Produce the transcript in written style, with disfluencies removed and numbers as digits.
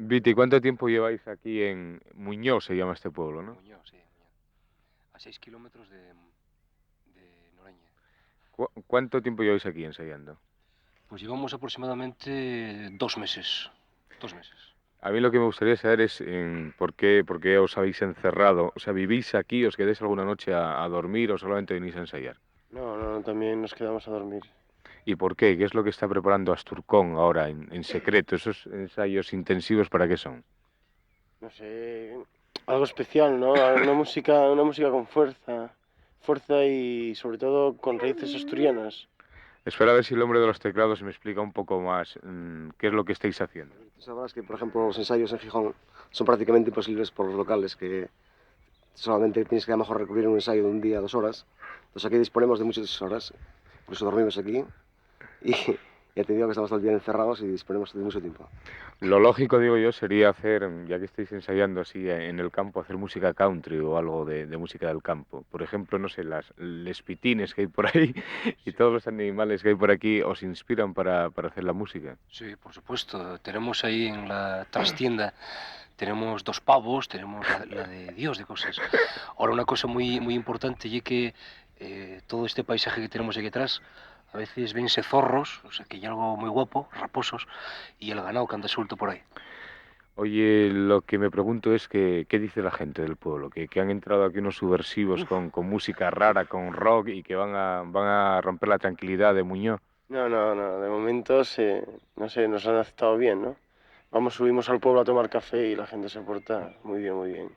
Viti, ¿cuánto tiempo lleváis aquí en Muñoz, se llama este pueblo, ¿no? Muñoz, sí, Muñoz. A 6 kilómetros de Noreña. ¿Cuánto tiempo lleváis aquí ensayando? Pues llevamos aproximadamente 2 meses. 2 meses. A mí lo que me gustaría saber es por qué os habéis encerrado. O sea, ¿vivís aquí, os quedáis alguna noche a dormir o solamente venís a ensayar? No, no, también nos quedamos a dormir. ¿Y por qué? ¿Qué es lo que está preparando Asturcón ahora en secreto? ¿Esos ensayos intensivos para qué son? No sé, algo especial, ¿no? Una música con fuerza, fuerza y sobre todo con raíces asturianas. Espera a ver si el hombre de los teclados me explica un poco más qué es lo que estáis haciendo. Tú sabrás que, por ejemplo, los ensayos en Gijón son prácticamente imposibles por los locales, que solamente tienes que a lo mejor recurrir a un ensayo de un día, 2 horas. Entonces aquí disponemos de muchas horas, por eso dormimos aquí y ya te digo que estamos todo el día encerrados y disponemos de mucho tiempo. Lo lógico, digo yo, sería hacer, ya que estáis ensayando así en el campo, hacer música country o algo de música del campo. Por ejemplo, no sé, les pitines que hay por ahí y todos los animales que hay por aquí os inspiran para hacer la música. Sí, por supuesto. Tenemos ahí en la trastienda, tenemos 2 pavos, tenemos la de Dios de cosas. Ahora una cosa muy importante y que todo este paisaje que tenemos aquí atrás, a veces vense zorros, o sea que hay algo muy guapo, raposos, y el ganado que anda suelto por ahí. Oye, lo que me pregunto es que, ¿qué dice la gente del pueblo? Que han entrado aquí unos subversivos Uf, con música rara, con rock y que van a romper la tranquilidad de Muñoz. No, no, no, de momento no sé, nos han aceptado bien, ¿no? Vamos, subimos al pueblo a tomar café y la gente se porta muy bien, muy bien.